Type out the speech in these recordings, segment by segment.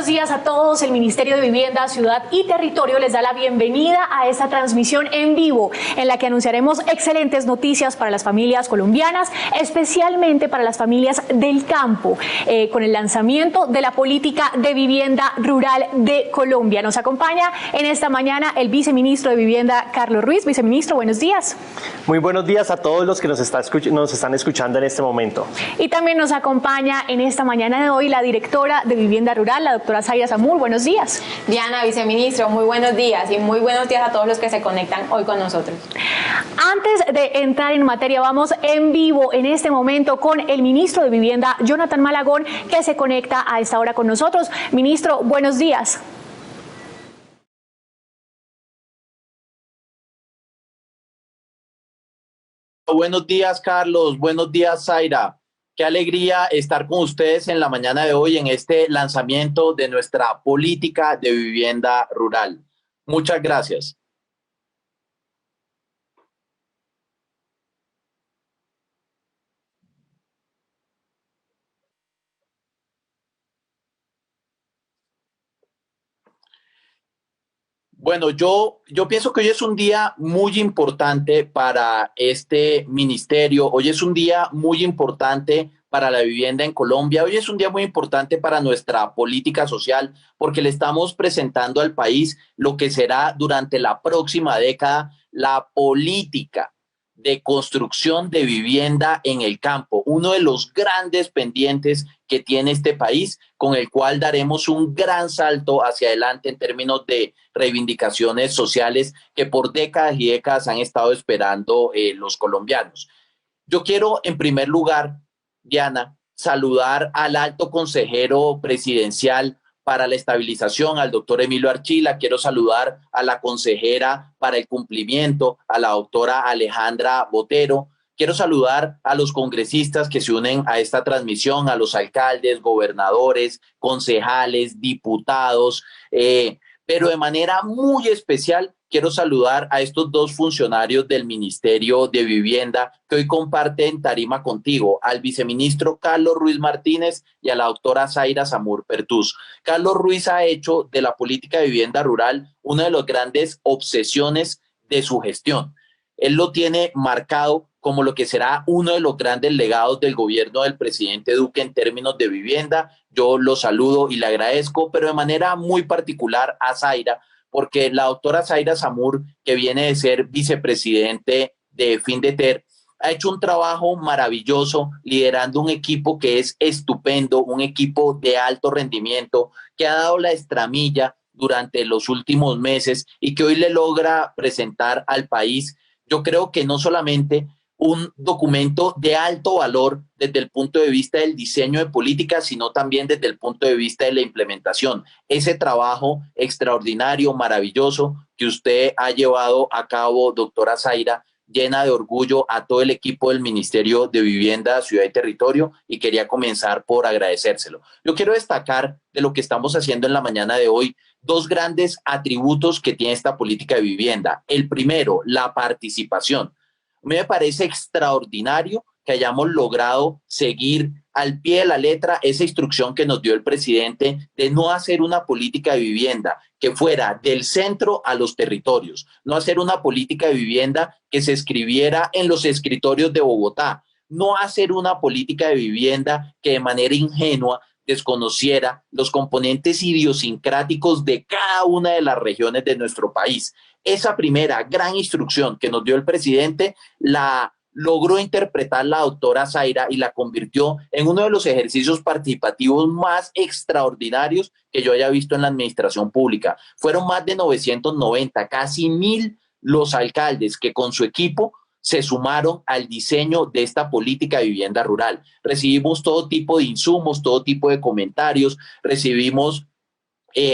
días a todos. El Ministerio de Vivienda, Ciudad y Territorio les da la bienvenida a esta transmisión en vivo en la que anunciaremos excelentes noticias para las familias colombianas, especialmente para las familias del campo, con el lanzamiento de la política de vivienda rural de Colombia. Nos acompaña en esta mañana el viceministro de Vivienda, Carlos Ruiz. Viceministro, buenos días. Muy buenos días a todos los que nos están escuchando en este momento. Y también nos acompaña en esta mañana de hoy la directora de Vivienda Rural, la doctora Zaira Zamur. Buenos días. Diana, viceministro, muy buenos días y muy buenos días a todos los que se conectan hoy con nosotros. Antes de entrar en materia, vamos en vivo en este momento con el ministro de Vivienda, Jonathan Malagón, que se conecta a esta hora con nosotros. Ministro, buenos días. Buenos días, Carlos. Buenos días, Zaira. Qué alegría estar con ustedes en la mañana de hoy en este lanzamiento de nuestra política de vivienda rural. Muchas gracias. Bueno, yo pienso que hoy es un día muy importante para este ministerio. Hoy es un día muy importante para la vivienda en Colombia. Hoy es un día muy importante para nuestra política social porque le estamos presentando al país lo que será durante la próxima década la política de construcción de vivienda en el campo, uno de los grandes pendientes que tiene este país, con el cual daremos un gran salto hacia adelante en términos de reivindicaciones sociales que por décadas y décadas han estado esperando los colombianos. Yo quiero, en primer lugar, Diana, saludar al alto consejero presidencial para la estabilización, al doctor Emilio Archila. Quiero saludar a la consejera para el cumplimiento, a la doctora Alejandra Botero. Quiero saludar a los congresistas que se unen a esta transmisión, a los alcaldes, gobernadores, concejales, diputados, pero de manera muy especial quiero saludar a estos dos funcionarios del Ministerio de Vivienda que hoy comparten tarima contigo, al viceministro Carlos Ruiz Martínez y a la doctora Zaira Zamur Pertús. Carlos Ruiz ha hecho de la política de vivienda rural una de las grandes obsesiones de su gestión. Él lo tiene marcado como lo que será uno de los grandes legados del gobierno del presidente Duque en términos de vivienda. Yo lo saludo y le agradezco, pero de manera muy particular a Zaira, porque la doctora Zaira Zamur, que viene de ser vicepresidente de Findeter, ha hecho un trabajo maravilloso liderando un equipo que es estupendo, un equipo de alto rendimiento, que ha dado la extramilla durante los últimos meses y que hoy le logra presentar al país, yo creo que no solamente un documento de alto valor desde el punto de vista del diseño de políticas, sino también desde el punto de vista de la implementación. Ese trabajo extraordinario, maravilloso que usted ha llevado a cabo, doctora Zaira, llena de orgullo a todo el equipo del Ministerio de Vivienda, Ciudad y Territorio, y quería comenzar por agradecérselo. Yo quiero destacar de lo que estamos haciendo en la mañana de hoy dos grandes atributos que tiene esta política de vivienda. El primero, la participación. A mí me parece extraordinario que hayamos logrado seguir al pie de la letra esa instrucción que nos dio el presidente de no hacer una política de vivienda que fuera del centro a los territorios, no hacer una política de vivienda que se escribiera en los escritorios de Bogotá, no hacer una política de vivienda que de manera ingenua desconociera los componentes idiosincráticos de cada una de las regiones de nuestro país. Esa primera gran instrucción que nos dio el presidente la logró interpretar la doctora Zaira y la convirtió en uno de los ejercicios participativos más extraordinarios que yo haya visto en la administración pública. Fueron más de 990, casi 1000 los alcaldes que con su equipo se sumaron al diseño de esta política de vivienda rural. Recibimos todo tipo de insumos, todo tipo de comentarios, recibimos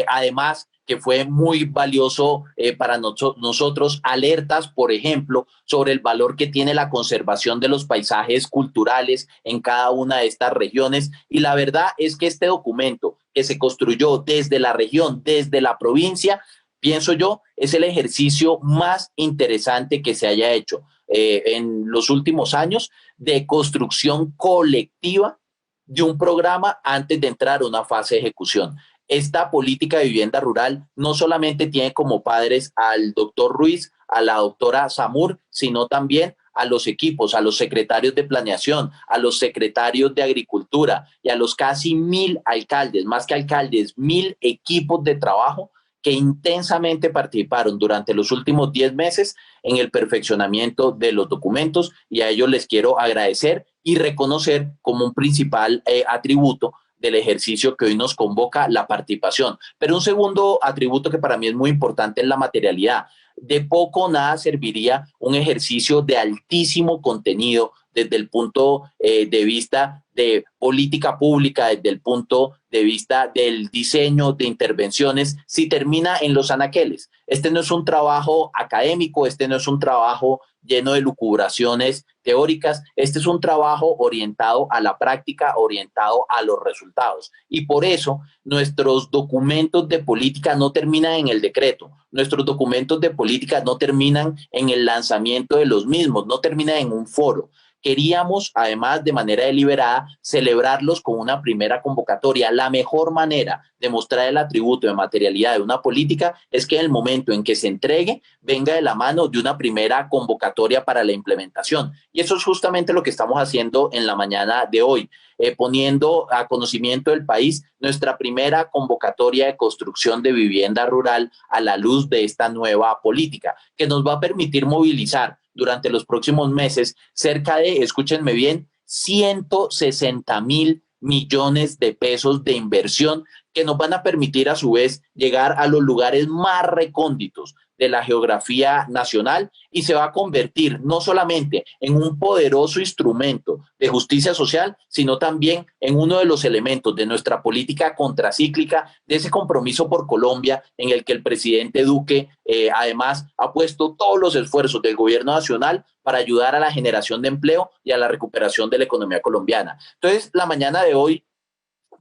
además que fue muy valioso para nosotros, alertas, por ejemplo, sobre el valor que tiene la conservación de los paisajes culturales en cada una de estas regiones. Y la verdad es que este documento que se construyó desde la región, desde la provincia, pienso yo, es el ejercicio más interesante que se haya hecho en los últimos años de construcción colectiva de un programa antes de entrar a una fase de ejecución. esta política de vivienda rural no solamente tiene como padres al doctor Ruiz, a la doctora Zamur, sino también a los equipos, a los secretarios de planeación, a los secretarios de agricultura y a los casi 1000 alcaldes, más que alcaldes, 1000 equipos de trabajo que intensamente participaron durante los últimos 10 meses en el perfeccionamiento de los documentos, y a ellos les quiero agradecer y reconocer como un principal atributo del ejercicio que hoy nos convoca la participación. Pero un segundo atributo que para mí es muy importante es la materialidad. De poco o nada serviría un ejercicio de altísimo contenido desde el punto de vista de política pública, desde el punto de vista del diseño de intervenciones, si termina en los anaqueles. Este no es un trabajo académico, este no es un trabajo lleno de lucubraciones teóricas, este es un trabajo orientado a la práctica, orientado a los resultados. Y por eso nuestros documentos de política no terminan en el decreto, nuestros documentos de política no terminan en el lanzamiento de los mismos, no terminan en un foro. Queríamos, además, de manera deliberada, celebrarlos con una primera convocatoria. La mejor manera de mostrar el atributo de materialidad de una política es que en el momento en que se entregue, venga de la mano de una primera convocatoria para la implementación. Y eso es justamente lo que estamos haciendo en la mañana de hoy, poniendo a conocimiento del país nuestra primera convocatoria de construcción de vivienda rural a la luz de esta nueva política, que nos va a permitir movilizar durante los próximos meses cerca de, escúchenme bien, 160.000 millones de pesos de inversión que nos van a permitir a su vez llegar a los lugares más recónditos de la geografía nacional, y se va a convertir no solamente en un poderoso instrumento de justicia social, sino también en uno de los elementos de nuestra política contracíclica, de ese compromiso por Colombia en el que el presidente Duque además ha puesto todos los esfuerzos del gobierno nacional para ayudar a la generación de empleo y a la recuperación de la economía colombiana. Entonces, la mañana de hoy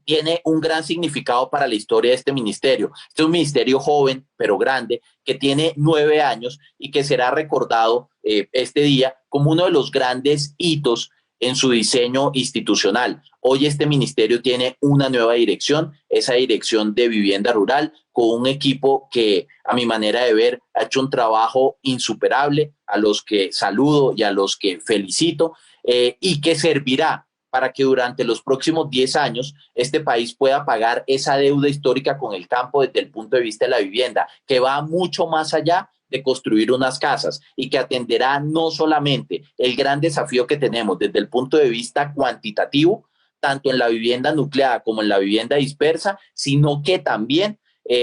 tiene un gran significado para la historia de este ministerio. Este es un ministerio joven, pero grande, que tiene 9 años y que será recordado este día como uno de los grandes hitos en su diseño institucional. Hoy este ministerio tiene una nueva dirección, esa dirección de vivienda rural, con un equipo que, a mi manera de ver, ha hecho un trabajo insuperable, a los que saludo y a los que felicito, y que servirá para que durante los próximos 10 años este país pueda pagar esa deuda histórica con el campo desde el punto de vista de la vivienda, que va mucho más allá de construir unas casas y que atenderá no solamente el gran desafío que tenemos desde el punto de vista cuantitativo, tanto en la vivienda nucleada como en la vivienda dispersa, sino que también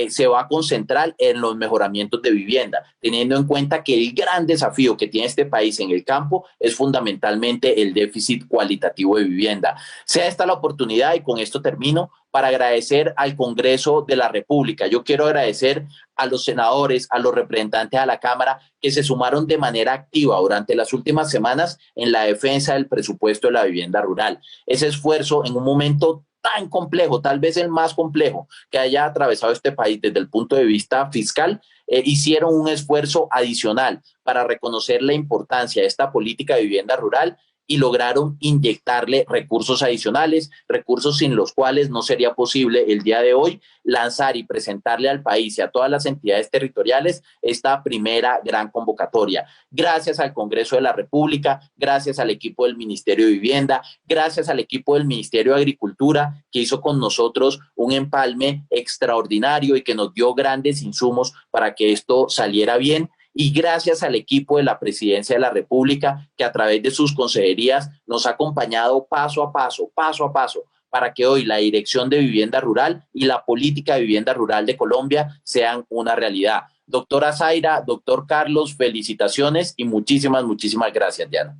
se va a concentrar en los mejoramientos de vivienda, teniendo en cuenta que el gran desafío que tiene este país en el campo es fundamentalmente el déficit cualitativo de vivienda. Sea esta la oportunidad, y con esto termino, para agradecer al Congreso de la República. Yo quiero agradecer a los senadores, a los representantes de la Cámara que se sumaron de manera activa durante las últimas semanas en la defensa del presupuesto de la vivienda rural. Ese esfuerzo en un momento tan complejo, tal vez el más complejo que haya atravesado este país desde el punto de vista fiscal, hicieron un esfuerzo adicional para reconocer la importancia de esta política de vivienda rural y lograron inyectarle recursos adicionales, recursos sin los cuales no sería posible el día de hoy lanzar y presentarle al país y a todas las entidades territoriales esta primera gran convocatoria. Gracias al Congreso de la República, gracias al equipo del Ministerio de Vivienda, gracias al equipo del Ministerio de Agricultura, que hizo con nosotros un empalme extraordinario y que nos dio grandes insumos para que esto saliera bien. Y gracias al equipo de la Presidencia de la República, que a través de sus consejerías nos ha acompañado paso a paso, para que hoy la Dirección de Vivienda Rural y la política de vivienda rural de Colombia sean una realidad. Doctora Zaira, doctor Carlos, felicitaciones y muchísimas gracias, Diana.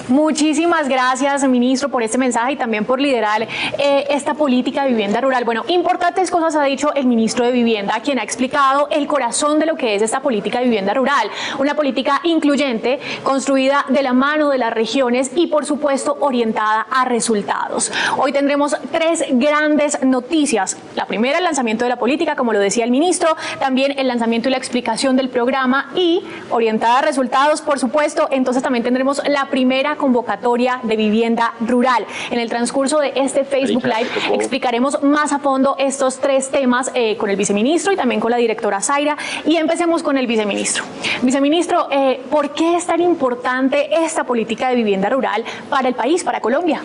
Muchísimas gracias, ministro, por este mensaje y también por liderar esta política de vivienda rural. Bueno, importantes cosas ha dicho el ministro de Vivienda, quien ha explicado el corazón de lo que es esta política de vivienda rural. Una política incluyente, construida de la mano de las regiones y, por supuesto, orientada a resultados. Hoy tendremos 3 grandes noticias. La primera, el lanzamiento de la política, como lo decía el ministro, también el lanzamiento y la explicación del programa, y orientada a resultados, por supuesto. Entonces también tendremos la primera convocatoria de vivienda rural. En el transcurso de este Facebook Live explicaremos más a fondo estos tres temas con el viceministro y también con la directora Zaira. Y empecemos con el viceministro. Viceministro, ¿por qué es tan importante esta política de vivienda rural para el país, para Colombia?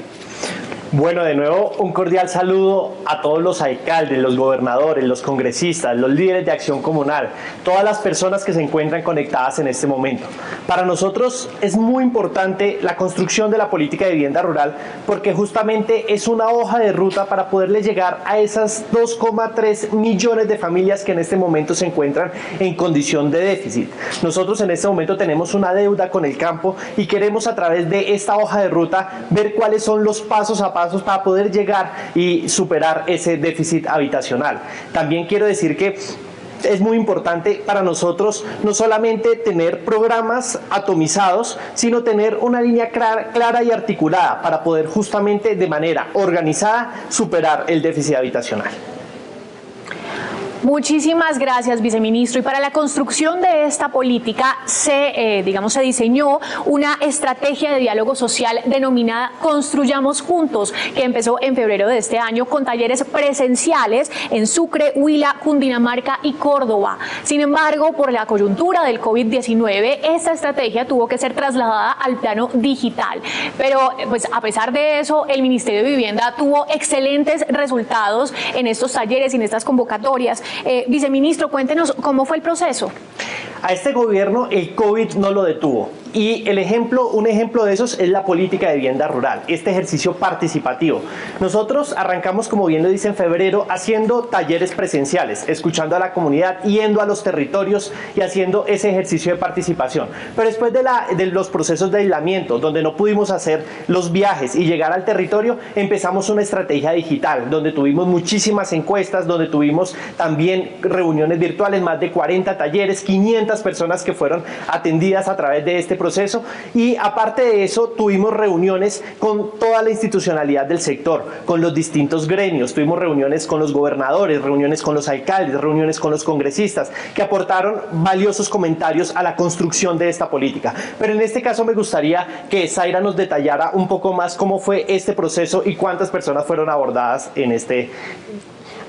Bueno, de nuevo un cordial saludo a todos los alcaldes, los gobernadores, los congresistas, los líderes de acción comunal, todas las personas que se encuentran conectadas en este momento. Para nosotros es muy importante la construcción de la política de vivienda rural porque justamente es una hoja de ruta para poderle llegar a esas 2,3 millones de familias que en este momento se encuentran en condición de déficit. Nosotros en este momento tenemos una deuda con el campo y queremos a través de esta hoja de ruta ver cuáles son los pasos a paso para poder llegar y superar ese déficit habitacional. También quiero decir que es muy importante para nosotros no solamente tener programas atomizados, sino tener una línea clara y articulada para poder justamente de manera organizada superar el déficit habitacional. Muchísimas gracias, viceministro. Y para la construcción de esta política se diseñó una estrategia de diálogo social denominada Construyamos Juntos, que empezó en febrero de este año con talleres presenciales en Sucre, Huila, Cundinamarca y Córdoba. Sin embargo, por la coyuntura del COVID-19, esta estrategia tuvo que ser trasladada al plano digital. Pero, pues, a pesar de eso, el Ministerio de Vivienda tuvo excelentes resultados en estos talleres y en estas convocatorias. Viceministro, cuéntenos cómo fue el proceso. A este gobierno el COVID no lo detuvo. Y un ejemplo de esos es la política de vivienda rural, este ejercicio participativo. Nosotros arrancamos, como bien lo dice, en febrero, haciendo talleres presenciales, escuchando a la comunidad, yendo a los territorios y haciendo ese ejercicio de participación. Pero después de los procesos de aislamiento, donde no pudimos hacer los viajes y llegar al territorio, empezamos una estrategia digital, donde tuvimos muchísimas encuestas, donde tuvimos también reuniones virtuales, más de 40 talleres, 500 personas que fueron atendidas a través de este proceso, y aparte de eso tuvimos reuniones con toda la institucionalidad del sector, con los distintos gremios, tuvimos reuniones con los gobernadores, reuniones con los alcaldes, reuniones con los congresistas, que aportaron valiosos comentarios a la construcción de esta política. Pero en este caso me gustaría que Zaira nos detallara un poco más cómo fue este proceso y cuántas personas fueron abordadas en este.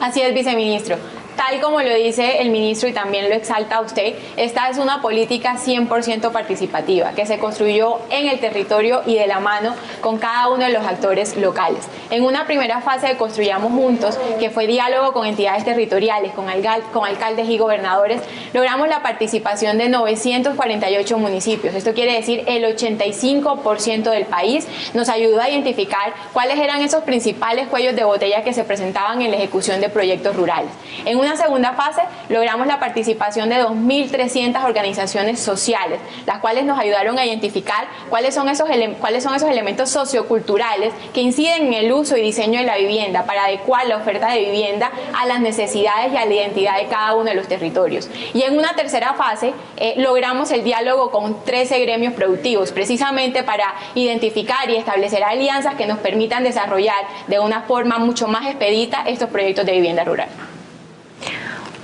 Así es, viceministro. Tal como lo dice el ministro y también lo exalta usted, esta es una política 100% participativa que se construyó en el territorio y de la mano con cada uno de los actores locales. En una primera fase de Construyamos Juntos, que fue diálogo con entidades territoriales, con alcaldes y gobernadores, logramos la participación de 948 municipios. Esto quiere decir el 85% del país. Nos ayudó a identificar cuáles eran esos principales cuellos de botella que se presentaban en la ejecución de proyectos rurales. En una segunda fase logramos la participación de 2.300 organizaciones sociales, las cuales nos ayudaron a identificar cuáles son esos elementos socioculturales que inciden en el uso y diseño de la vivienda para adecuar la oferta de vivienda a las necesidades y a la identidad de cada uno de los territorios. Y en una tercera fase logramos el diálogo con 13 gremios productivos, precisamente para identificar y establecer alianzas que nos permitan desarrollar de una forma mucho más expedita estos proyectos de vivienda rural.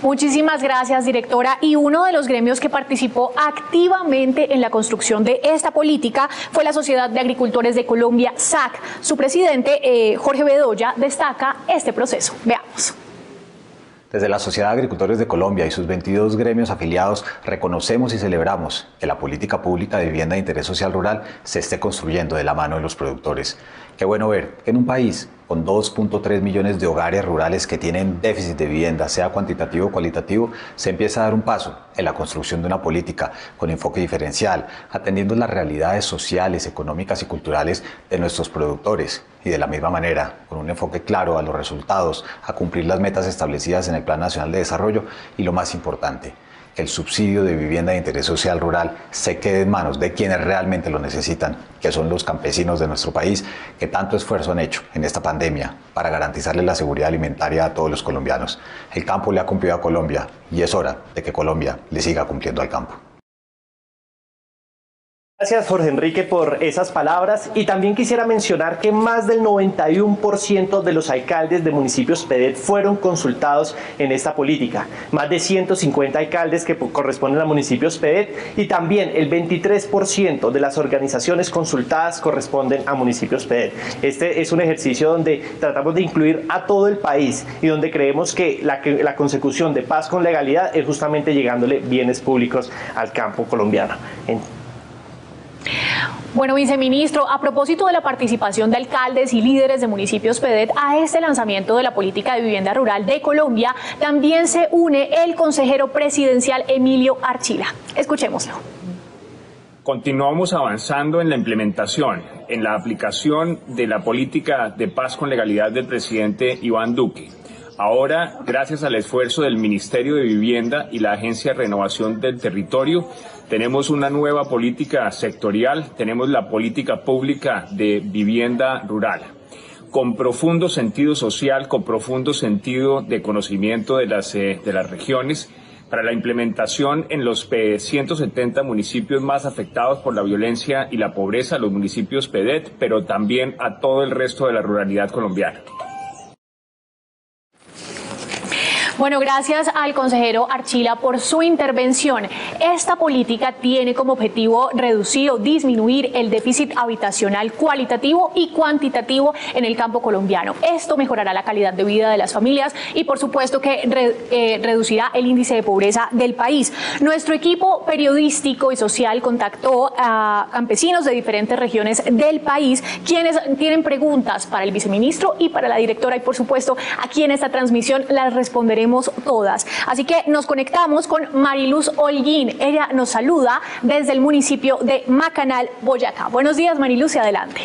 Muchísimas gracias, directora. Y uno de los gremios que participó activamente en la construcción de esta política fue la Sociedad de Agricultores de Colombia, SAC. Su presidente, Jorge Bedoya, destaca este proceso. Veamos. Desde la Sociedad de Agricultores de Colombia y sus 22 gremios afiliados, reconocemos y celebramos que la política pública de vivienda de interés social rural se esté construyendo de la mano de los productores. Qué bueno ver que en un país con 2.3 millones de hogares rurales que tienen déficit de vivienda, sea cuantitativo o cualitativo, se empieza a dar un paso en la construcción de una política con enfoque diferencial, atendiendo las realidades sociales, económicas y culturales de nuestros productores y de la misma manera, con un enfoque claro a los resultados, a cumplir las metas establecidas en el Plan Nacional de Desarrollo y, lo más importante, que el subsidio de vivienda de interés social rural se quede en manos de quienes realmente lo necesitan, que son los campesinos de nuestro país, que tanto esfuerzo han hecho en esta pandemia para garantizarle la seguridad alimentaria a todos los colombianos. El campo le ha cumplido a Colombia y es hora de que Colombia le siga cumpliendo al campo. Gracias, Jorge Enrique, por esas palabras, y también quisiera mencionar que más del 91% de los alcaldes de municipios PEDET fueron consultados en esta política, más de 150 alcaldes que corresponden a municipios PEDET, y también el 23% de las organizaciones consultadas corresponden a municipios PEDET. Este es un ejercicio donde tratamos de incluir a todo el país y donde creemos que la consecución de paz con legalidad es justamente llegándole bienes públicos al campo colombiano. Bueno, viceministro, a propósito de la participación de alcaldes y líderes de municipios PEDET a este lanzamiento de la política de vivienda rural de Colombia, también se une el consejero presidencial Emilio Archila. Escuchémoslo. Continuamos avanzando en la implementación, en la aplicación de la política de paz con legalidad del presidente Iván Duque. Ahora, gracias al esfuerzo del Ministerio de Vivienda y la Agencia de Renovación del Territorio, tenemos una nueva política sectorial, tenemos la política pública de vivienda rural, con profundo sentido social, con profundo sentido de conocimiento de las regiones, para la implementación en los 170 municipios más afectados por la violencia y la pobreza, los municipios PEDET, pero también a todo el resto de la ruralidad colombiana. Bueno, gracias al consejero Archila por su intervención. Esta política tiene como objetivo reducir o disminuir el déficit habitacional cualitativo y cuantitativo en el campo colombiano. Esto mejorará la calidad de vida de las familias y, por supuesto, que reducirá el índice de pobreza del país. Nuestro equipo periodístico y social contactó a campesinos de diferentes regiones del país, quienes tienen preguntas para el viceministro y para la directora, y, por supuesto, aquí en esta transmisión las responderemos todas. Así que nos conectamos con Mariluz Holguín. Ella nos saluda desde el municipio de Macanal, Boyacá. Buenos días, Mariluz, y adelante.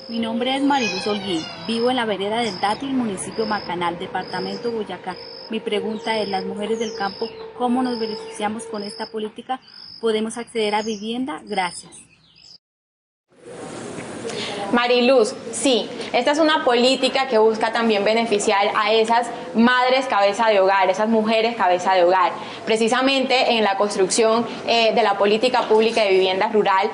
Mi nombre es Mariluz Holguín. Vivo en la vereda del Dátil, municipio Macanal, departamento Boyacá. Mi pregunta es, las mujeres del campo, ¿cómo nos beneficiamos con esta política? ¿Podemos acceder a vivienda? Gracias. Mariluz, sí, esta es una política que busca también beneficiar a esas madres cabeza de hogar, esas mujeres cabeza de hogar. Precisamente en la construcción de la política pública de vivienda rural,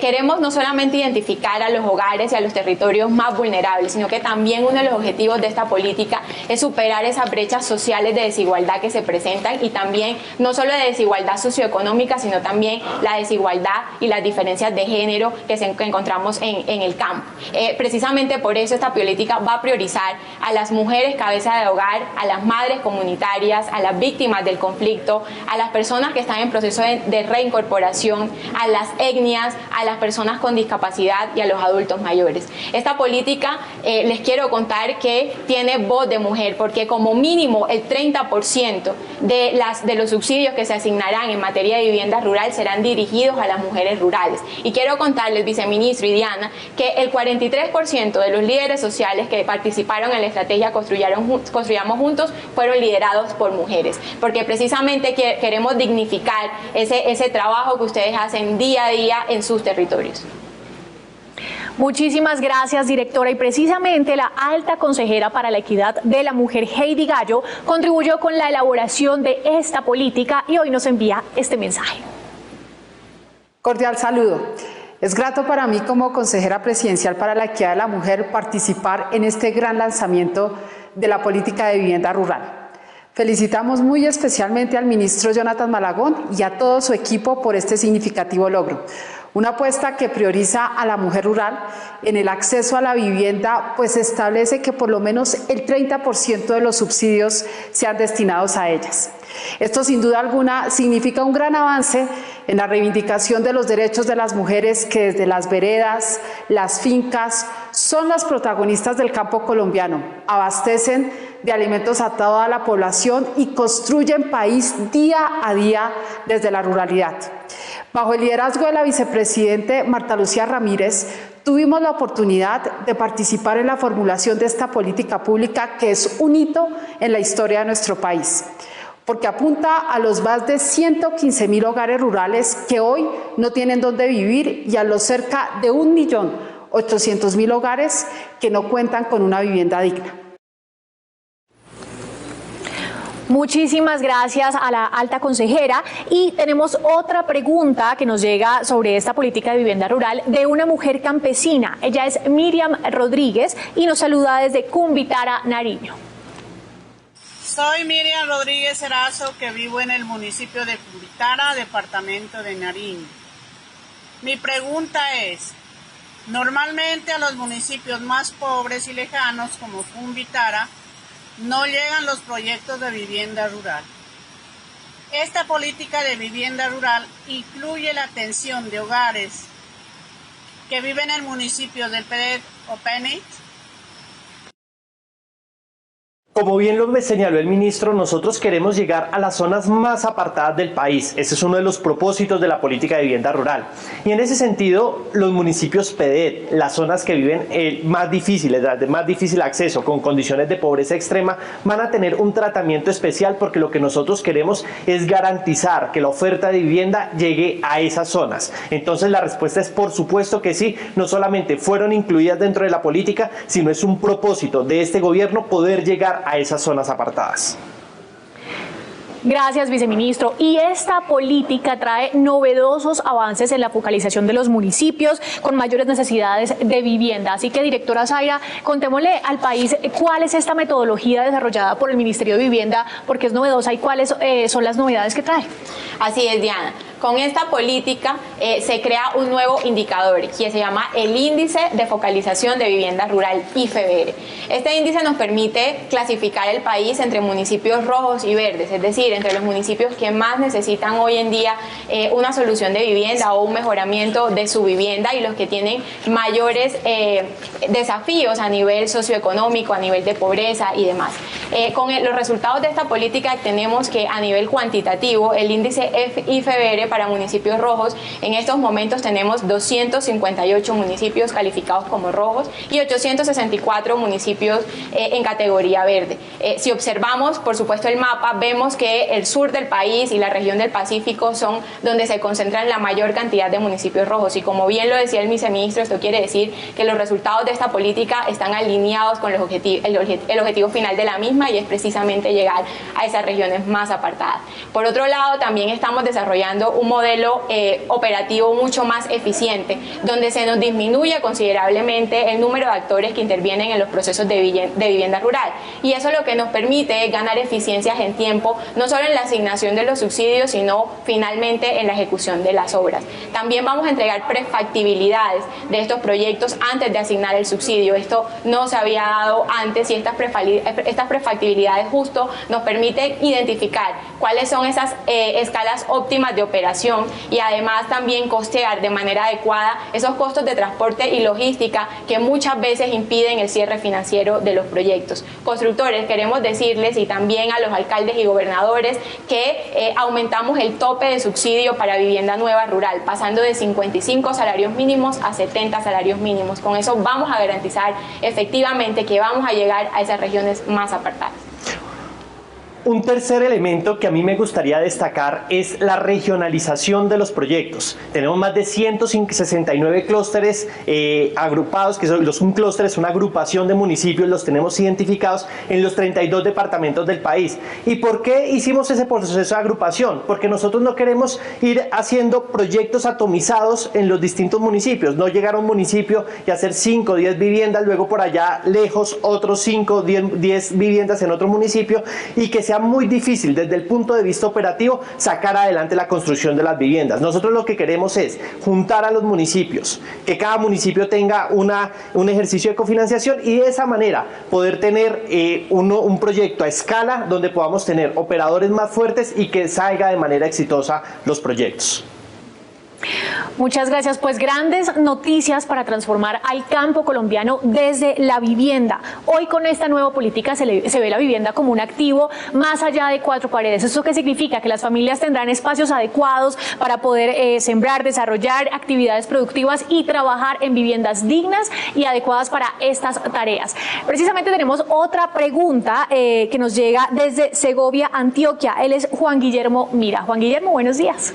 queremos no solamente identificar a los hogares y a los territorios más vulnerables, sino que también uno de los objetivos de esta política es superar esas brechas sociales de desigualdad que se presentan, y también no solo de desigualdad socioeconómica, sino también la desigualdad y las diferencias de género que encontramos en el campo. Precisamente por eso esta política va a priorizar a las mujeres cabeza de hogar, a las madres comunitarias, a las víctimas del conflicto, a las personas que están en proceso de reincorporación, a las etnias, a las personas con discapacidad y a los adultos mayores. Esta política, les quiero contar que tiene voz de mujer, porque como mínimo el 30% de los subsidios que se asignarán en materia de vivienda rural serán dirigidos a las mujeres rurales. Y quiero contarles, viceministro y Diana, que el 43% de los líderes sociales que participaron en la estrategia Construyamos Juntos fueron liderados por mujeres, porque precisamente queremos dignificar ese trabajo que ustedes hacen día a día en sus territorios. Muchísimas gracias, directora. Y precisamente la alta consejera para la equidad de la mujer, Heidi Gallo, contribuyó con la elaboración de esta política y hoy nos envía este mensaje. Cordial saludo. Es grato para mí como consejera presidencial para la equidad de la mujer participar en este gran lanzamiento de la política de vivienda rural. Felicitamos muy especialmente al ministro Jonathan Malagón y a todo su equipo por este significativo logro. Una apuesta que prioriza a la mujer rural en el acceso a la vivienda, pues establece que por lo menos el 30% de los subsidios sean destinados a ellas. Esto sin duda alguna significa un gran avance en la reivindicación de los derechos de las mujeres que desde las veredas, las fincas, son las protagonistas del campo colombiano, abastecen de alimentos a toda la población y construyen país día a día desde la ruralidad. Bajo el liderazgo de la vicepresidente Marta Lucía Ramírez, tuvimos la oportunidad de participar en la formulación de esta política pública que es un hito en la historia de nuestro país, porque apunta a los más de 115.000 hogares rurales que hoy no tienen dónde vivir y a los cerca de 1.800.000 hogares que no cuentan con una vivienda digna. Muchísimas gracias a la alta consejera y tenemos otra pregunta que nos llega sobre esta política de vivienda rural de una mujer campesina. Ella es Miriam Rodríguez y nos saluda desde Cumbitara, Nariño. Soy Miriam Rodríguez Erazo, que vivo en el municipio de Cumbitara, departamento de Nariño. Mi pregunta es, normalmente a los municipios más pobres y lejanos como Cumbitara no llegan los proyectos de vivienda rural. Esta política de vivienda rural incluye la atención de hogares que viven en municipios del PEDET o PENIT. Como bien lo señaló el ministro, nosotros queremos llegar a las zonas más apartadas del país. Ese es uno de los propósitos de la política de vivienda rural. Y en ese sentido, los municipios PEDET, las zonas que viven más difíciles, de más difícil acceso, con condiciones de pobreza extrema, van a tener un tratamiento especial porque lo que nosotros queremos es garantizar que la oferta de vivienda llegue a esas zonas. Entonces la respuesta es por supuesto que sí, no solamente fueron incluidas dentro de la política, sino es un propósito de este gobierno poder llegar a esas zonas apartadas. Gracias, viceministro. Y esta política trae novedosos avances en la focalización de los municipios con mayores necesidades de vivienda. Así que, directora Zaira, contémosle al país cuál es esta metodología desarrollada por el Ministerio de Vivienda, porque es novedosa, y cuáles son las novedades que trae. Así es, Diana. Con esta política se crea un nuevo indicador que se llama el Índice de Focalización de Vivienda Rural, IFVR. Este índice nos permite clasificar el país entre municipios rojos y verdes, es decir, entre los municipios que más necesitan hoy en día una solución de vivienda o un mejoramiento de su vivienda y los que tienen mayores desafíos a nivel socioeconómico, a nivel de pobreza y demás. Con los resultados de esta política tenemos que a nivel cuantitativo el índice IFVR para municipios rojos, en estos momentos tenemos 258 municipios calificados como rojos y 864 municipios en categoría verde. Si observamos, por supuesto, el mapa, vemos que el sur del país y la región del Pacífico son donde se concentran la mayor cantidad de municipios rojos y como bien lo decía el viceministro, esto quiere decir que los resultados de esta política están alineados con el objetivo final de la misma y es precisamente llegar a esas regiones más apartadas. Por otro lado, también estamos desarrollando un modelo operativo mucho más eficiente, donde se nos disminuye considerablemente el número de actores que intervienen en los procesos de vivienda rural. Y eso lo que nos permite es ganar eficiencias en tiempo, no solo en la asignación de los subsidios, sino finalmente en la ejecución de las obras. También vamos a entregar prefactibilidades de estos proyectos antes de asignar el subsidio. Esto no se había dado antes y estas prefactibilidades justo nos permiten identificar cuáles son esas escalas óptimas de operación y además también costear de manera adecuada esos costos de transporte y logística que muchas veces impiden el cierre financiero de los proyectos. Constructores, queremos decirles y también a los alcaldes y gobernadores que aumentamos el tope de subsidio para vivienda nueva rural, pasando de 55 salarios mínimos a 70 salarios mínimos. Con eso vamos a garantizar efectivamente que vamos a llegar a esas regiones más apartadas. Un tercer elemento que a mí me gustaría destacar es la regionalización de los proyectos. Tenemos más de 169 clústeres agrupados, que un clúster es una agrupación de municipios, los tenemos identificados en los 32 departamentos del país. ¿Y por qué hicimos ese proceso de agrupación? Porque nosotros no queremos ir haciendo proyectos atomizados en los distintos municipios, no llegar a un municipio y hacer 5 o 10 viviendas, luego por allá lejos otros 5 o 10 viviendas en otro municipio y que sea muy difícil desde el punto de vista operativo sacar adelante la construcción de las viviendas. Nosotros lo que queremos es juntar a los municipios, que cada municipio tenga un ejercicio de cofinanciación y de esa manera poder tener un proyecto a escala donde podamos tener operadores más fuertes y que salga de manera exitosa los proyectos. Muchas gracias. Pues grandes noticias para transformar al campo colombiano desde la vivienda. Hoy con esta nueva política se ve la vivienda como un activo más allá de 4 paredes. ¿Eso qué significa? Que las familias tendrán espacios adecuados para poder sembrar, desarrollar actividades productivas y trabajar en viviendas dignas y adecuadas para estas tareas. Precisamente tenemos otra pregunta que nos llega desde Segovia, Antioquia. Él es Juan Guillermo Mira. Juan Guillermo, buenos días.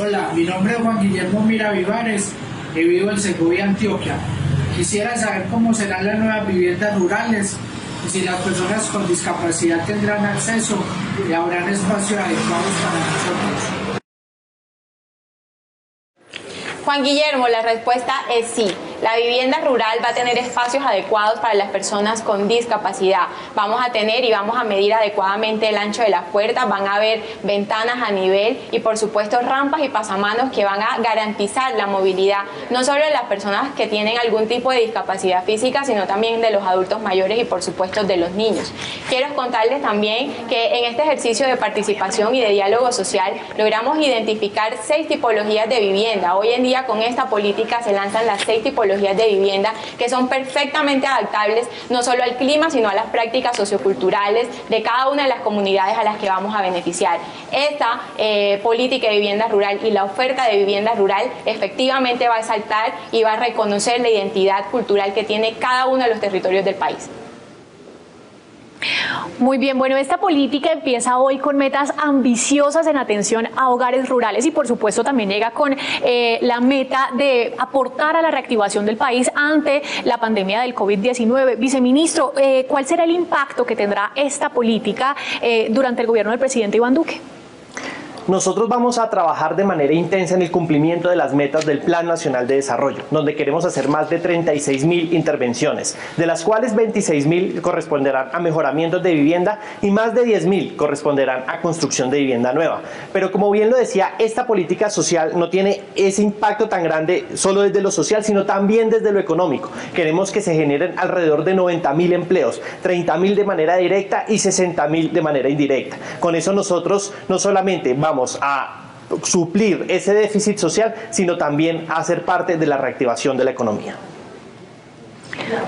Hola, mi nombre es Juan Guillermo Mira Vivares y vivo en Segovia, Antioquia. Quisiera saber cómo serán las nuevas viviendas rurales Y si las personas con discapacidad tendrán acceso y habrán espacios adecuados para nosotros. Juan Guillermo, la respuesta es sí. La vivienda rural va a tener espacios adecuados para las personas con discapacidad. Vamos a tener y vamos a medir adecuadamente el ancho de las puertas, van a haber ventanas a nivel y por supuesto rampas y pasamanos que van a garantizar la movilidad, no solo de las personas que tienen algún tipo de discapacidad física, sino también de los adultos mayores y por supuesto de los niños. Quiero contarles también que en este ejercicio de participación y de diálogo social logramos identificar 6 tipologías de vivienda. Hoy en día con esta política se lanzan las 6 tipologías de vivienda que son perfectamente adaptables no solo al clima sino a las prácticas socioculturales de cada una de las comunidades a las que vamos a beneficiar. Esta política de vivienda rural y la oferta de vivienda rural efectivamente va a exaltar y va a reconocer la identidad cultural que tiene cada uno de los territorios del país. Muy bien, bueno, esta política empieza hoy con metas ambiciosas en atención a hogares rurales y por supuesto también llega con la meta de aportar a la reactivación del país ante la pandemia del COVID-19. Viceministro, ¿cuál será el impacto que tendrá esta política durante el gobierno del presidente Iván Duque? Nosotros vamos a trabajar de manera intensa en el cumplimiento de las metas del Plan Nacional de Desarrollo, donde queremos hacer más de 36.000 intervenciones, de las cuales 26.000 corresponderán a mejoramientos de vivienda y más de 10.000 corresponderán a construcción de vivienda nueva. Pero como bien lo decía, esta política social no tiene ese impacto tan grande solo desde lo social, sino también desde lo económico. Queremos que se generen alrededor de 90.000 empleos, 30.000 de manera directa y 60.000 de manera indirecta. Con eso nosotros no solamente vamos a suplir ese déficit social, sino también a ser parte de la reactivación de la economía.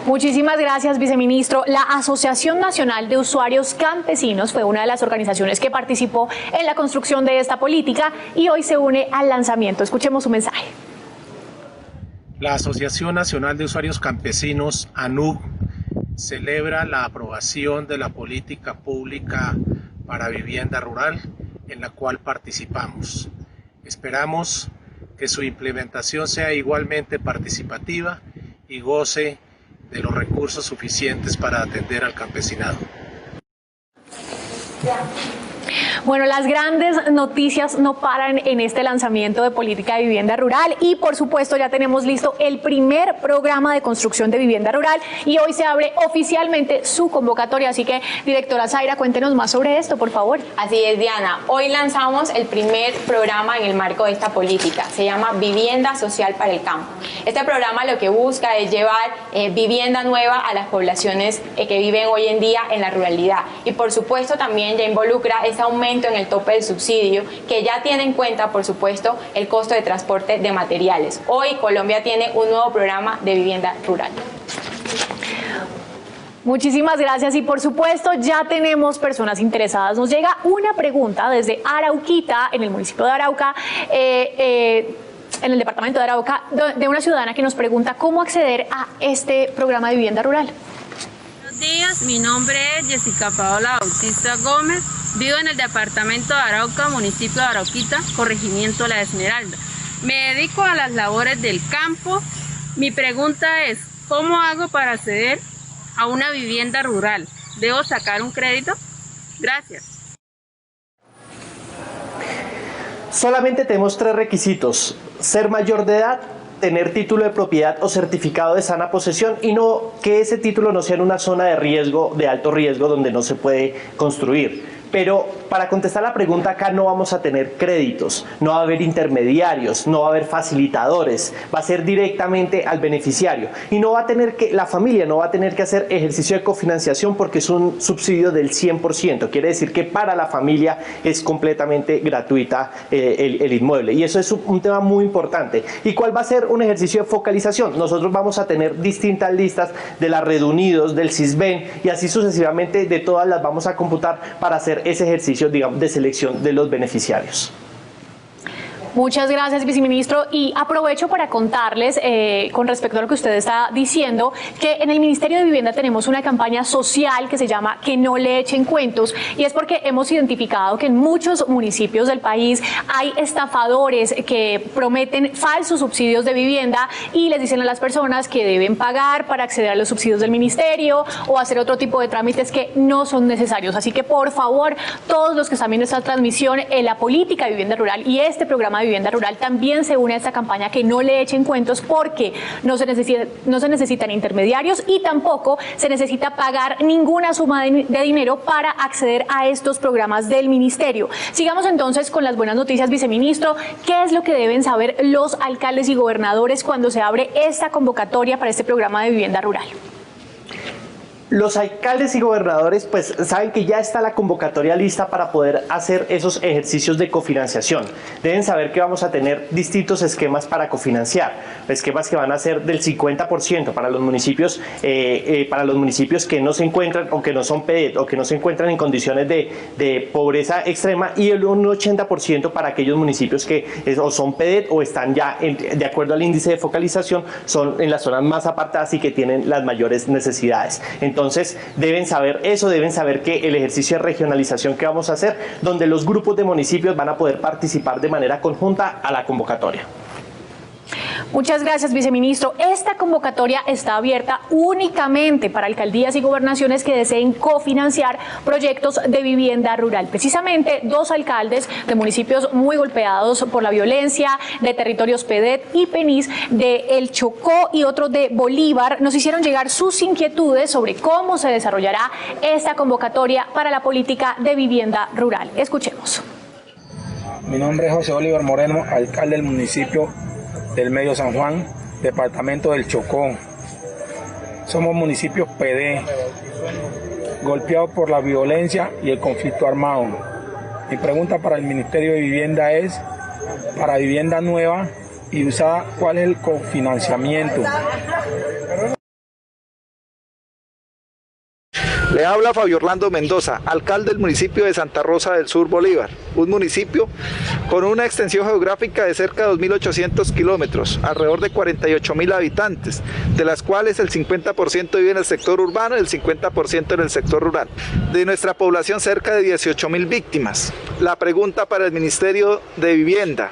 Muchísimas gracias, viceministro. La Asociación Nacional de Usuarios Campesinos fue una de las organizaciones que participó en la construcción de esta política y hoy se une al lanzamiento. Escuchemos su mensaje. La Asociación Nacional de Usuarios Campesinos, ANUC, celebra la aprobación de la política pública para vivienda rural en la cual participamos. Esperamos que su implementación sea igualmente participativa y goce de los recursos suficientes para atender al campesinado. Bueno, las grandes noticias no paran en este lanzamiento de política de vivienda rural y por supuesto ya tenemos listo el primer programa de construcción de vivienda rural y hoy se abre oficialmente su convocatoria, así que directora Zaira, cuéntenos más sobre esto, por favor. Así es, Diana, hoy lanzamos el primer programa en el marco de esta política, se llama Vivienda Social para el Campo. Este programa lo que busca es llevar vivienda nueva a las poblaciones que viven hoy en día en la ruralidad y por supuesto también ya involucra ese aumento en el tope del subsidio que ya tiene en cuenta por supuesto el costo de transporte de materiales. Hoy Colombia tiene un nuevo programa de vivienda rural. Muchísimas gracias y por supuesto ya tenemos personas interesadas. Nos llega una pregunta desde Arauquita, en el municipio de Arauca, en el departamento de Arauca, de una ciudadana que nos pregunta cómo acceder a este programa de vivienda rural. Buenos días, mi nombre es Jessica Paola Bautista Gómez, vivo en el departamento de Arauca, municipio de Arauquita, corregimiento La Esmeralda. Me dedico a las labores del campo. Mi pregunta es, ¿cómo hago para acceder a una vivienda rural? ¿Debo sacar un crédito? Gracias. Solamente tenemos 3 requisitos: ser mayor de edad, tener título de propiedad o certificado de sana posesión y no que ese título no sea en una zona de riesgo, de alto riesgo, donde no se puede construir. Pero para contestar la pregunta, acá no vamos a tener créditos, no va a haber intermediarios, no va a haber facilitadores, va a ser directamente al beneficiario y no va a tener que, la familia no va a tener que hacer ejercicio de cofinanciación porque es un subsidio del 100%, quiere decir que para la familia es completamente gratuita el inmueble y eso es un tema muy importante. ¿Y cuál va a ser un ejercicio de focalización? Nosotros vamos a tener distintas listas de la Red Unidos, del CISBEN y así sucesivamente de todas las vamos a computar para hacer ese ejercicio, digamos, de selección de los beneficiarios. Muchas gracias, viceministro. Y aprovecho para contarles, con respecto a lo que usted está diciendo, que en el Ministerio de Vivienda tenemos una campaña social que se llama Que no le echen cuentos, y es porque hemos identificado que en muchos municipios del país hay estafadores que prometen falsos subsidios de vivienda y les dicen a las personas que deben pagar para acceder a los subsidios del ministerio o hacer otro tipo de trámites que no son necesarios. Así que, por favor, todos los que están viendo esta transmisión, la política de vivienda rural y este programa de vivienda rural también se une a esta campaña Que no le echen cuentos, porque no se necesitan intermediarios y tampoco se necesita pagar ninguna suma de dinero para acceder a estos programas del ministerio. Sigamos entonces con las buenas noticias, viceministro. ¿Qué es lo que deben saber los alcaldes y gobernadores cuando se abre esta convocatoria para este programa de vivienda rural? Los alcaldes y gobernadores pues saben que ya está la convocatoria lista para poder hacer esos ejercicios de cofinanciación. Deben saber que vamos a tener distintos esquemas para cofinanciar, esquemas que van a ser del 50% para los municipios que no se encuentran o que no son PEDET o que no se encuentran en condiciones de pobreza extrema, y un 80% para aquellos municipios que o son PEDET o están ya de acuerdo al índice de focalización, son en las zonas más apartadas y que tienen las mayores necesidades. Entonces deben saber eso, deben saber que el ejercicio de regionalización que vamos a hacer, donde los grupos de municipios van a poder participar de manera conjunta a la convocatoria. Muchas gracias, viceministro. Esta convocatoria está abierta únicamente para alcaldías y gobernaciones que deseen cofinanciar proyectos de vivienda rural. Precisamente 2 alcaldes de municipios muy golpeados por la violencia, de territorios PEDET y PENIS, de El Chocó y otro de Bolívar, nos hicieron llegar sus inquietudes sobre cómo se desarrollará esta convocatoria para la política de vivienda rural. Escuchemos. Mi nombre es José Oliver Moreno, alcalde del municipio del Medio San Juan, departamento del Chocó. Somos municipios PD, golpeados por la violencia y el conflicto armado. Mi pregunta para el Ministerio de Vivienda es, para vivienda nueva y usada, ¿cuál es el cofinanciamiento? Le habla Fabio Orlando Mendoza, alcalde del municipio de Santa Rosa del Sur, Bolívar, un municipio con una extensión geográfica de cerca de 2.800 kilómetros, alrededor de 48.000 habitantes, de las cuales el 50% vive en el sector urbano y el 50% en el sector rural. De nuestra población, cerca de 18.000 víctimas. La pregunta para el Ministerio de Vivienda: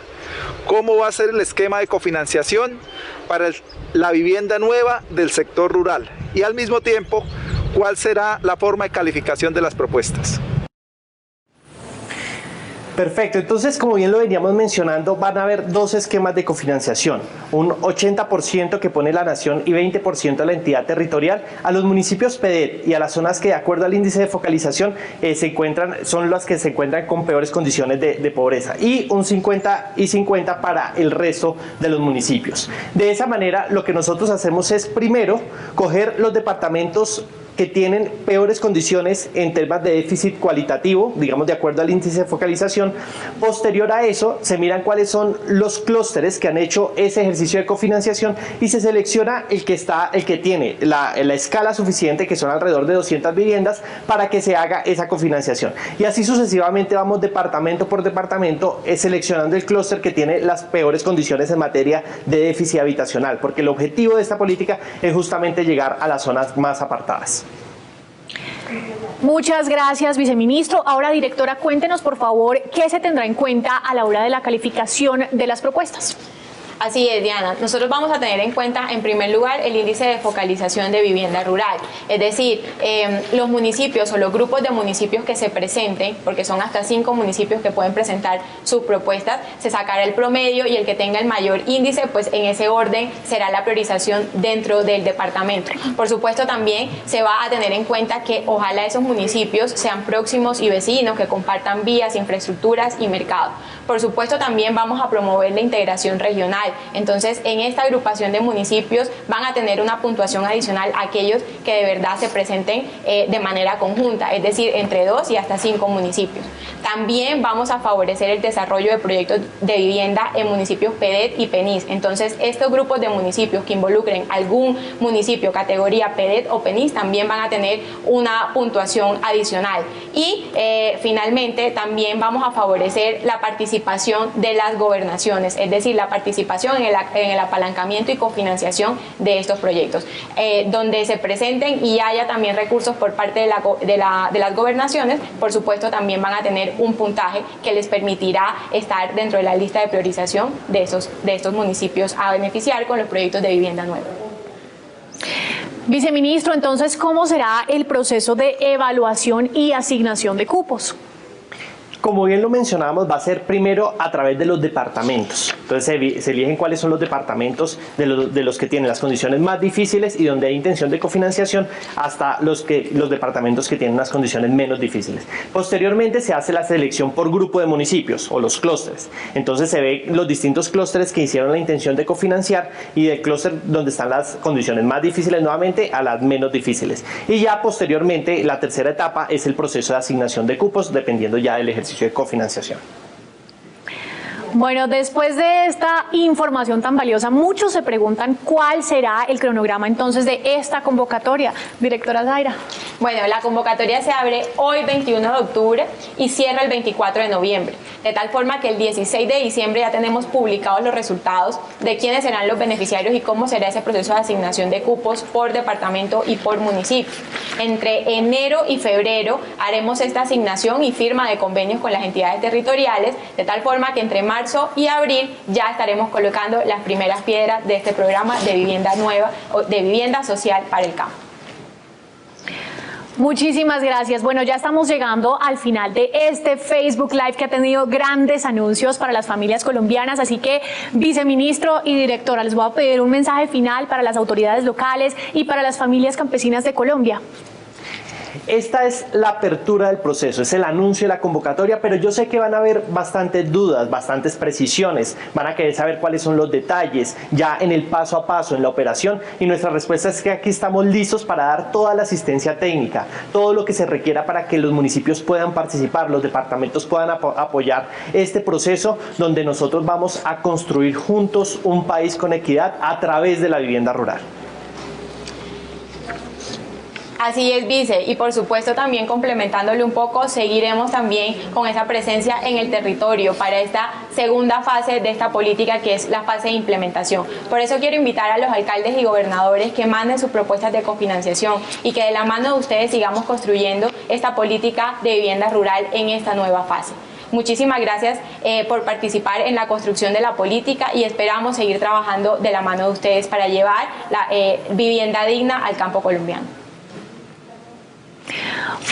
¿cómo va a ser el esquema de cofinanciación para la vivienda nueva del sector rural? Y al mismo tiempo, ¿cuál será la forma de calificación de las propuestas? Perfecto, entonces, como bien lo veníamos mencionando, van a haber 2 esquemas de cofinanciación, un 80% que pone la nación y 20% la entidad territorial a los municipios PEDET y a las zonas que, de acuerdo al índice de focalización, son las que se encuentran con peores condiciones de pobreza, y un 50 y 50 para el resto de los municipios. De esa manera, lo que nosotros hacemos es, primero, coger los departamentos que tienen peores condiciones en temas de déficit cualitativo, digamos de acuerdo al índice de focalización. Posterior a eso, se miran cuáles son los clústeres que han hecho ese ejercicio de cofinanciación y se selecciona el que tiene la escala suficiente, que son alrededor de 200 viviendas, para que se haga esa cofinanciación. Y así sucesivamente vamos departamento por departamento seleccionando el clúster que tiene las peores condiciones en materia de déficit habitacional, porque el objetivo de esta política es justamente llegar a las zonas más apartadas. Muchas gracias, viceministro. Ahora, directora, cuéntenos, por favor, qué se tendrá en cuenta a la hora de la calificación de las propuestas. Así es, Diana. Nosotros vamos a tener en cuenta, en primer lugar, el índice de focalización de vivienda rural. Es decir, los municipios o los grupos de municipios que se presenten, porque son hasta 5 municipios que pueden presentar sus propuestas, se sacará el promedio y el que tenga el mayor índice, pues en ese orden será la priorización dentro del departamento. Por supuesto, también se va a tener en cuenta que ojalá esos municipios sean próximos y vecinos, que compartan vías, infraestructuras y mercado. Por supuesto, también vamos a promover la integración regional. Entonces, en esta agrupación de municipios van a tener una puntuación adicional aquellos que de verdad se presenten de manera conjunta, es decir, entre 2 y hasta 5 municipios. También vamos a favorecer el desarrollo de proyectos de vivienda en municipios PEDET y PENIS. Entonces, estos grupos de municipios que involucren algún municipio categoría PEDET o PENIS también van a tener una puntuación adicional. Y finalmente, también vamos a favorecer la participación de las gobernaciones, es decir, la participación en el apalancamiento y cofinanciación de estos proyectos, donde se presenten y haya también recursos por parte de las gobernaciones. Por supuesto, también van a tener un puntaje que les permitirá estar dentro de la lista de priorización de estos municipios a beneficiar con los proyectos de vivienda nueva. Viceministro, entonces, ¿cómo será el proceso de evaluación y asignación de cupos? Como bien lo mencionábamos, va a ser primero a través de los departamentos. Entonces se eligen cuáles son los departamentos de los que tienen las condiciones más difíciles y donde hay intención de cofinanciación, hasta los departamentos que tienen unas condiciones menos difíciles. Posteriormente se hace la selección por grupo de municipios o los clústeres. Entonces se ve los distintos clústeres que hicieron la intención de cofinanciar y del clúster donde están las condiciones más difíciles nuevamente a las menos difíciles. Y ya posteriormente la tercera etapa es el proceso de asignación de cupos, dependiendo ya del ejercicio de cofinanciación. Bueno, después de esta información tan valiosa, muchos se preguntan cuál será el cronograma entonces de esta convocatoria. Directora Zaira. Bueno, la convocatoria se abre hoy 21 de octubre y cierra el 24 de noviembre, de tal forma que el 16 de diciembre ya tenemos publicados los resultados de quiénes serán los beneficiarios y cómo será ese proceso de asignación de cupos por departamento y por municipio. Entre enero y febrero haremos esta asignación y firma de convenios con las entidades territoriales, de tal forma que entre marzo y abril ya estaremos colocando las primeras piedras de este programa de vivienda nueva, de vivienda social para el campo. Muchísimas gracias. Bueno, ya estamos llegando al final de este Facebook Live que ha tenido grandes anuncios para las familias colombianas, así que, viceministro y directora, les voy a pedir un mensaje final para las autoridades locales y para las familias campesinas de Colombia. Esta es la apertura del proceso, es el anuncio de la convocatoria, pero yo sé que van a haber bastantes dudas, bastantes precisiones, van a querer saber cuáles son los detalles ya en el paso a paso, en la operación, y nuestra respuesta es que aquí estamos listos para dar toda la asistencia técnica, todo lo que se requiera para que los municipios puedan participar, los departamentos puedan apoyar este proceso donde nosotros vamos a construir juntos un país con equidad a través de la vivienda rural. Así es, vice, y por supuesto también complementándole un poco, seguiremos también con esa presencia en el territorio para esta segunda fase de esta política, que es la fase de implementación. Por eso quiero invitar a los alcaldes y gobernadores que manden sus propuestas de cofinanciación y que de la mano de ustedes sigamos construyendo esta política de vivienda rural en esta nueva fase. Muchísimas gracias por participar en la construcción de la política y esperamos seguir trabajando de la mano de ustedes para llevar la vivienda digna al campo colombiano.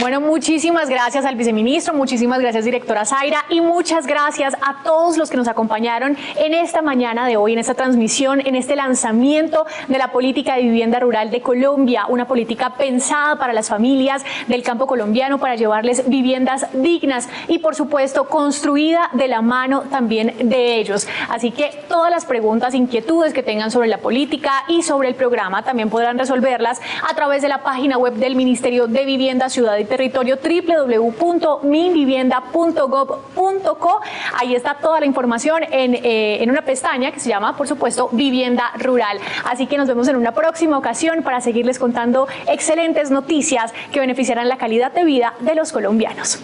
Bueno, muchísimas gracias al viceministro, muchísimas gracias, directora Zaira, y muchas gracias a todos los que nos acompañaron en esta mañana de hoy, en esta transmisión, en este lanzamiento de la política de vivienda rural de Colombia, una política pensada para las familias del campo colombiano, para llevarles viviendas dignas y, por supuesto, construida de la mano también de ellos. Así que todas las preguntas, inquietudes que tengan sobre la política y sobre el programa también podrán resolverlas a través de la página web del Ministerio de Vivienda, Ciudad y Territorio, www.minvivienda.gov.co. Ahí está toda la información en una pestaña que se llama, por supuesto, Vivienda Rural. Así que nos vemos en una próxima ocasión para seguirles contando excelentes noticias que beneficiarán la calidad de vida de los colombianos.